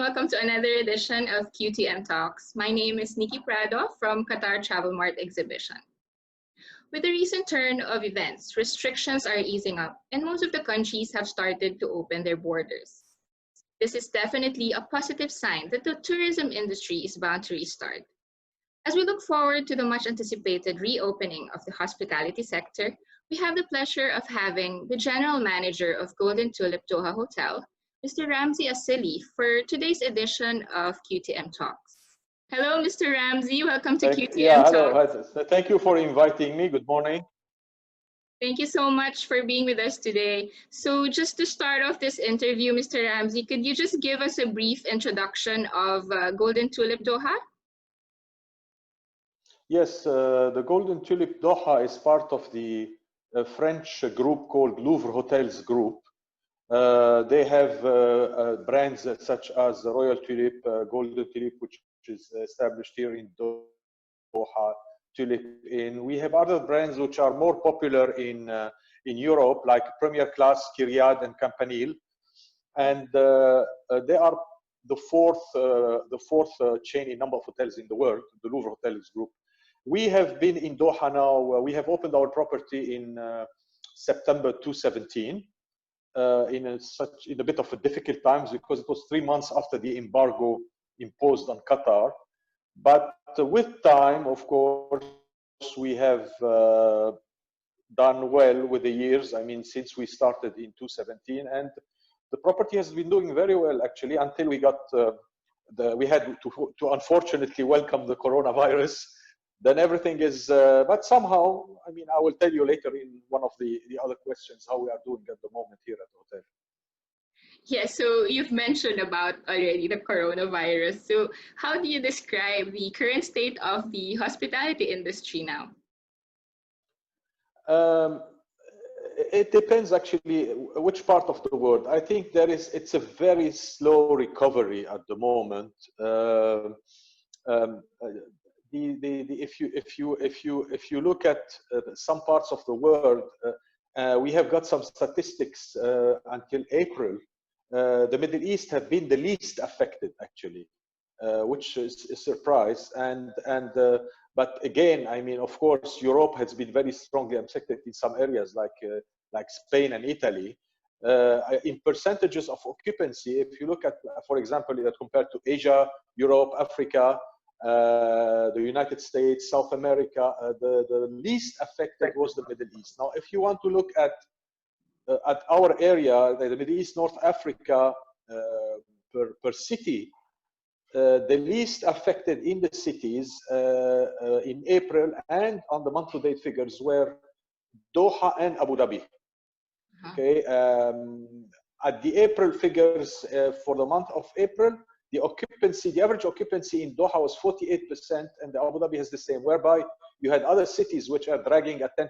welcome to another edition of QTM Talks. My name is Nikki Prado from Qatar Travel Mart Exhibition. With the recent turn of events, restrictions are easing up and most of the countries have started to open their borders. This is definitely a positive sign that the tourism industry is bound to restart. As we look forward to the much anticipated reopening of the hospitality sector, we have the pleasure of having the General Manager of Golden Tulip Doha Hotel, Mr. Ramzi Assily, for today's edition of QTM Talks. Hello, Mr. Ramzi. Welcome to QTM Talks. Hello. Thank you for inviting me. Good morning. Thank you so much for being with us today. So just to start off this interview, Mr. Ramzi, could you just give us a brief introduction of Golden Tulip Doha? Yes, the Golden Tulip Doha is part of the French group called Louvre Hotels Group. They have brands such as the Royal Tulip, Golden Tulip, which is established here in Doha, Tulip Inn. We have other brands which are more popular in Europe, like Premier Class, Kyriad, and Campanile, and they are the fourth chain in number of hotels in the world, the Louvre Hotels Group. We have been in Doha now. We have opened our property in September 2017. In a bit of a difficult times because it was 3 months after the embargo imposed on Qatar. But with time, of course, we have done well with the years. I mean, since we started in 2017, and the property has been doing very well actually until we got we had to unfortunately welcome the coronavirus. Then everything is, but somehow, I mean, I will tell you later in one of the other questions how we are doing at the moment here at the hotel. Yeah, so you've mentioned about already the coronavirus. So how do you describe the current state of the hospitality industry now? It depends actually which part of the world. I think it's a very slow recovery at the moment. If you look at some parts of the world, we have got some statistics until April. The Middle East have been the least affected actually, which is a surprise. But again, I mean, of course, Europe has been very strongly affected in some areas like Spain and Italy. In percentages of occupancy, if you look at, for example, that compared to Asia, Europe, Africa, the United States, South America, the least affected was the Middle East. Now, if you want to look at our area, the Middle East, North Africa, per city, the least affected in the cities in April and on the month-to-date figures were Doha and Abu Dhabi. Okay, at the April figures for the month of April, the average occupancy in Doha was 48%, and Abu Dhabi has the same, whereby you had other cities which are dragging at 10%,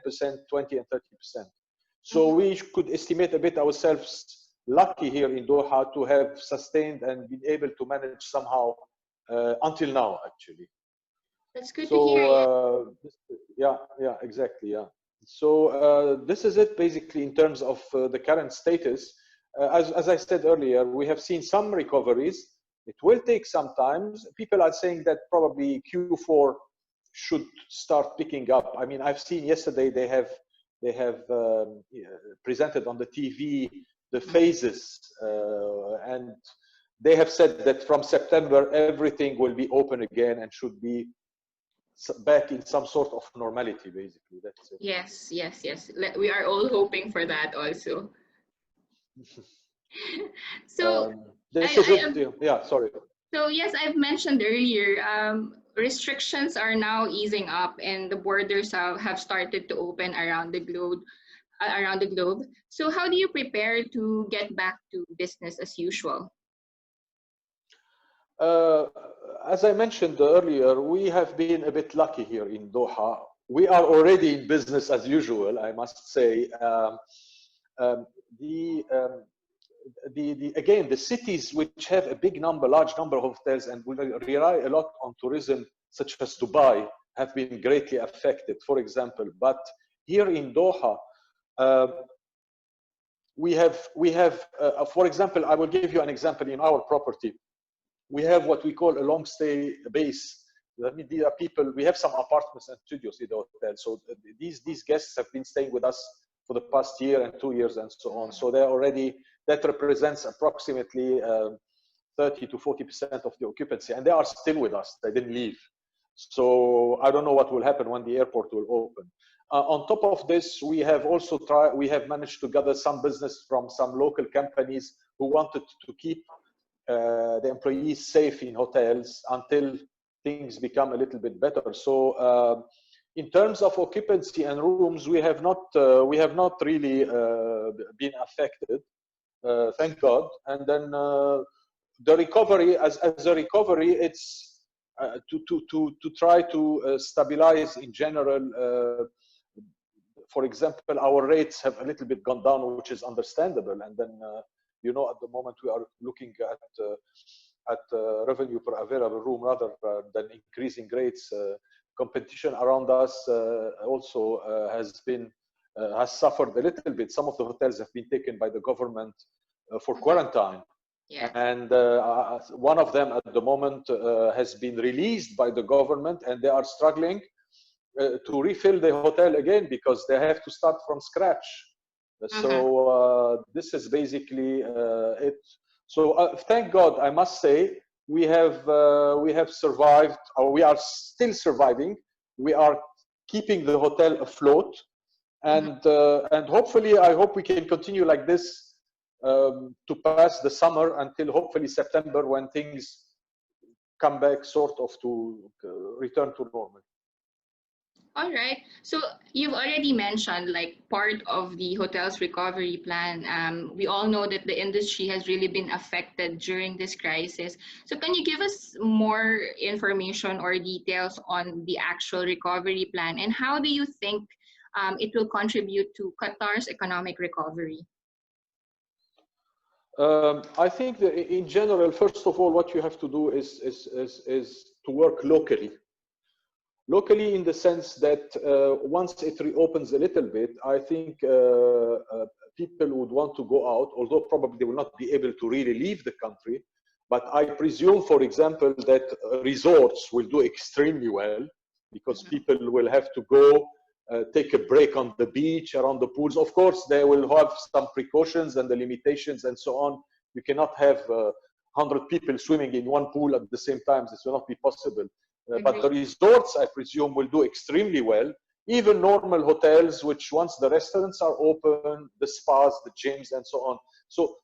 20%, and 30%. So we could estimate a bit ourselves lucky here in Doha to have sustained and been able to manage somehow until now, actually. That's good to hear. Yeah, exactly, yeah. So this is it basically in terms of the current status. As I said earlier, we have seen some recoveries. It will take some time. People are saying that probably Q4 should start picking up. I mean, I've seen yesterday they have presented on the TV the phases, and they have said that from September everything will be open again and should be back in some sort of normality, basically. That's it. Yes. We are all hoping for that also. So sorry. So yes, I've mentioned earlier, restrictions are now easing up and the borders have started to open around the globe. So how do you prepare to get back to business as usual? As I mentioned earlier, we have been a bit lucky here in Doha. We are already in business as usual, I must say. Again, the cities which have a large number of hotels and will rely a lot on tourism, such as Dubai, have been greatly affected, for example. But here in Doha, we have, for example, I will give you an example in our property. we have what we call a long stay base. I mean, these are people, we have some apartments and studios in the hotel. So these guests have been staying with us for the past year and 2 years and so on. So they're already, that represents approximately 30 to 40% of the occupancy, and they are still with us. They didn't leave. So I don't know what will happen when the airport will open. On top of this, we have also we have managed to gather some business from some local companies who wanted to keep the employees safe in hotels until things become a little bit better. So in terms of occupancy and rooms, we have not really been affected, thank God. And then the recovery, as a recovery, it's to try to stabilize in general. For example, our rates have a little bit gone down, which is understandable. And then, you know, at the moment we are looking at revenue per available room rather than increasing rates. Competition around us also has suffered a little bit. Some of the hotels have been taken by the government for quarantine. Yeah. And one of them at the moment has been released by the government, and they are struggling to refill the hotel again because they have to start from scratch. So this is basically it. So thank God, I must say, we have survived, or we are still surviving. We are keeping the hotel afloat, and hopefully, I hope we can continue like this to pass the summer until hopefully September, when things come back sort of to return to normal. All right. So you've already mentioned like part of the hotel's recovery plan. We all know that the industry has really been affected during this crisis. So can you give us more information or details on the actual recovery plan, and how do you think it will contribute to Qatar's economic recovery? I think that in general, first of all, what you have to do is to work locally. Locally, in the sense that once it reopens a little bit, I think people would want to go out, although probably they will not be able to really leave the country. But I presume, for example, that resorts will do extremely well, because people will have to go take a break on the beach, around the pools. Of course, they will have some precautions and the limitations and so on. You cannot have 100 people swimming in one pool at the same time. This will not be possible. But the resorts, I presume, will do extremely well. Even normal hotels, which once the restaurants are open, the spas, the gyms, and so on. So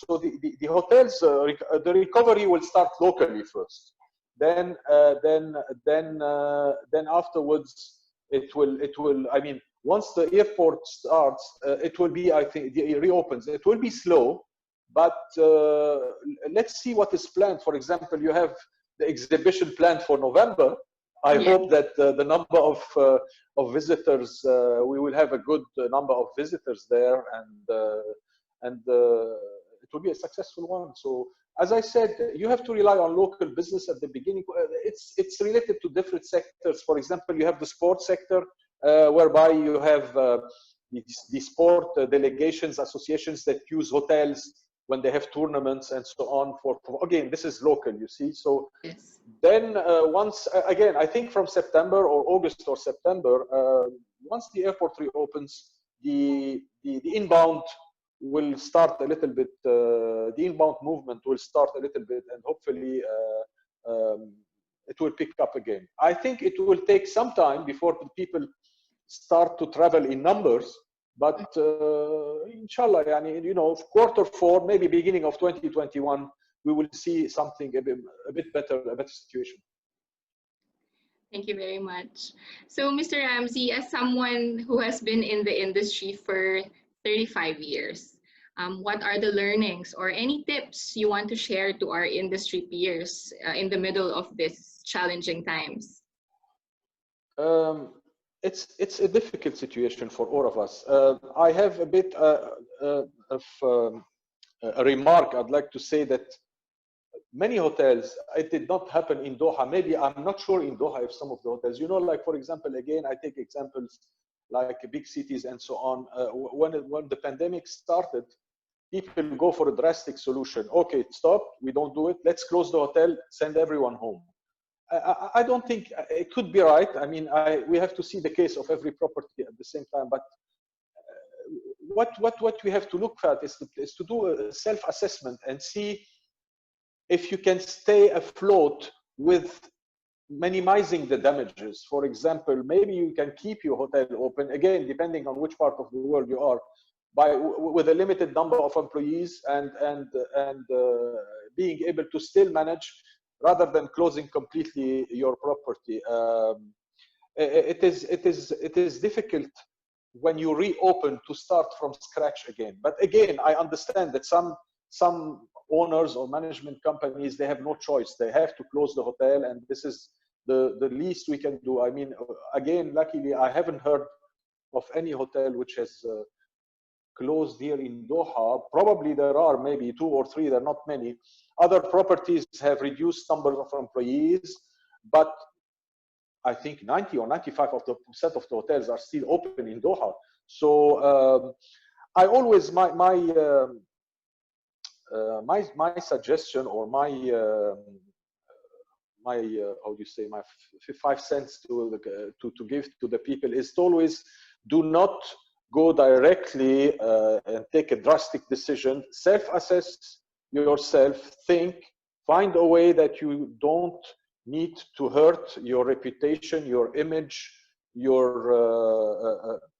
the hotels, the recovery will start locally first. Then afterwards, it will. I mean, once the airport starts, it will be. I think it reopens. It will be slow, but let's see what is planned. For example, you have the exhibition planned for November. I hope that the number of visitors, we will have a good number of visitors there, and it will be a successful one. So, as I said, you have to rely on local business at the beginning. It's related to different sectors. For example, you have the sports sector, whereby you have the sport delegations, associations that use hotels when they have tournaments and so on. For again, this is local, you see. So then once again, I think from September or August or September, once the airport reopens, the inbound will start a little bit. The inbound movement will start a little bit, and hopefully it will pick up again. I think it will take some time before the people start to travel in numbers. But inshallah, you know, Q4, maybe beginning of 2021, we will see something a bit better, a better situation. Thank you very much. So, Mr. Ramzi, as someone who has been in the industry for 35 years, what are the learnings or any tips you want to share to our industry peers in the middle of these challenging times? It's a difficult situation for all of us. I have a bit of a remark. I'd like to say that many hotels, it did not happen in Doha. Maybe, I'm not sure in Doha if some of the hotels, you know, like for example, again, I take examples like big cities and so on. When the pandemic started, people go for a drastic solution. Okay, stop, we don't do it. Let's close the hotel, send everyone home. I don't think it could be right. I mean, we have to see the case of every property at the same time. But what we have to look at is to do a self-assessment and see if you can stay afloat with minimizing the damages. For example, maybe you can keep your hotel open, again, depending on which part of the world you are, with a limited number of employees and being able to still manage rather than closing completely your property. It is difficult when you reopen to start from scratch again. But again, I understand that some owners or management companies, they have no choice. They have to close the hotel, and this is the least we can do. I mean, again, luckily, I haven't heard of any hotel which has closed here in Doha. Probably there are maybe 2 or 3, there are not many. Other properties have reduced numbers of employees, but I think 90 or 95% of the hotels are still open in Doha. So I always, my suggestion, or my how do you say, my 5 cents to give to the people is to always do not go directly and take a drastic decision. Self-assess yourself, think, find a way that you don't need to hurt your reputation, your image,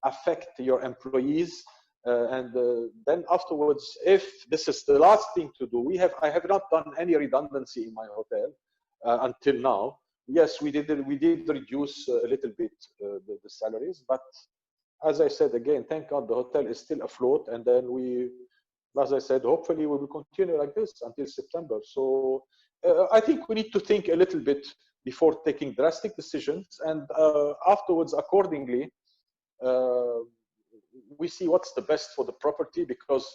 affect your employees, and then afterwards, if this is the last thing to do, I have not done any redundancy in my hotel until now. Yes, we did reduce a little bit the salaries, but as I said, again, thank God the hotel is still afloat, and then as I said, hopefully we will continue like this until September. So I think we need to think a little bit before taking drastic decisions, and afterwards, accordingly, we see what's the best for the property, because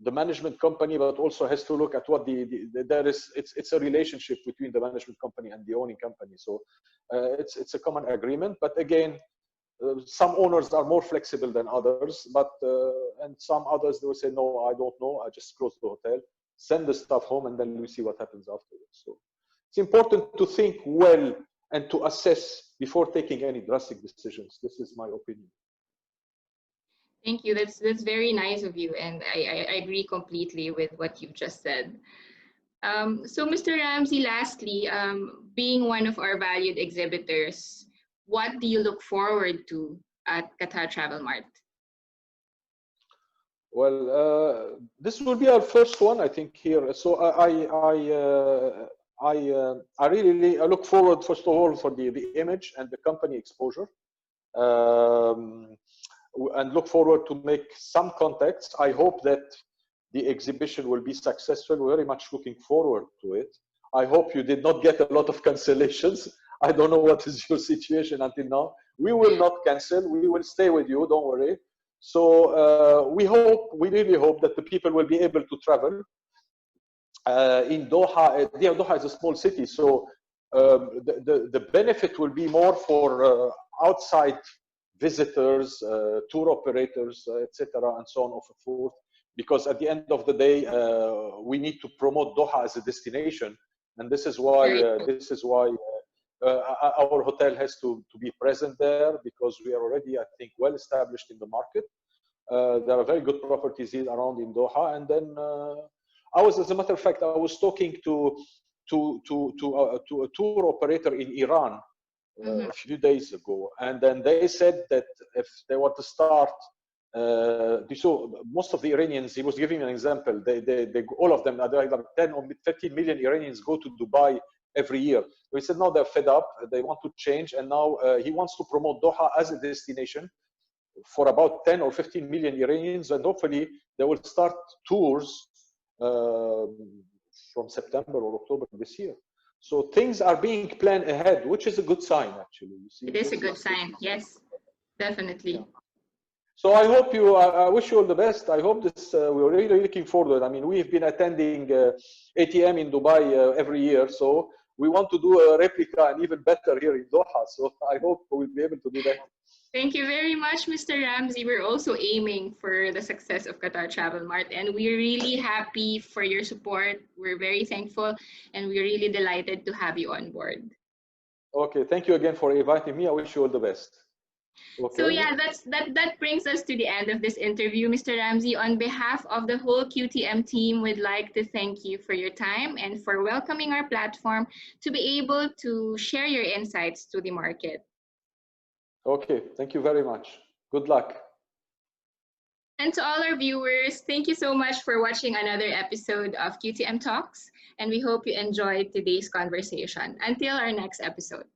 the management company, but also has to look at what it's a relationship between the management company and the owning company. So it's a common agreement. But again, some owners are more flexible than others, but and some others, they will say, no, I don't know, I just close the hotel, send the stuff home, and then we see what happens afterwards. So it's important to think well and to assess before taking any drastic decisions. This is my opinion. Thank you. That's very nice of you, and I agree completely with what you've just said. So, Mr. Ramzi, lastly, being one of our valued exhibitors, what do you look forward to at Qatar Travel Mart? Well, this will be our first one, I think, here. So I really look forward, first of all, for the image and the company exposure, and look forward to make some contacts. I hope that the exhibition will be successful. We're very much looking forward to it. I hope you did not get a lot of cancellations. I don't know what is your situation until now. We will not cancel. We will stay with you. Don't worry. So we really hope that the people will be able to travel. In Doha, Doha is a small city, so the benefit will be more for outside visitors, tour operators, etc., and so on and so forth. Because at the end of the day, we need to promote Doha as a destination, and this is why our hotel has to be present there, because we are already, I think, well established in the market. There are very good properties around in Doha, and then as a matter of fact, I was talking to a tour operator in Iran a few days ago, and then they said that if they want to start, so most of the Iranians, he was giving an example, all of them, like 10 or 13 million Iranians go to Dubai every year. So he said now they're fed up, they want to change, and now he wants to promote Doha as a destination for about 10 or 15 million Iranians, and hopefully they will start tours from September or October this year. So things are being planned ahead, which is a good sign, actually. You see, it is a good sign, yes, definitely. Yeah. So I hope I wish you all the best. I hope this, we're really looking forward. I mean, we've been attending ATM in Dubai every year, so we want to do a replica and even better here in Doha. So I hope we'll be able to do that. Thank you very much, Mr. Ramzi. We're also aiming for the success of Qatar Travel Mart, and we're really happy for your support. We're very thankful, and we're really delighted to have you on board. Okay, thank you again for inviting me. I wish you all the best. So Okay. yeah, that brings us to the end of this interview, Mr. Ramzi. On behalf of the whole QTM team, we'd like to thank you for your time and for welcoming our platform to be able to share your insights to the market. Okay, thank you very much. Good luck. And to all our viewers, thank you so much for watching another episode of QTM Talks, and we hope you enjoyed today's conversation. Until our next episode.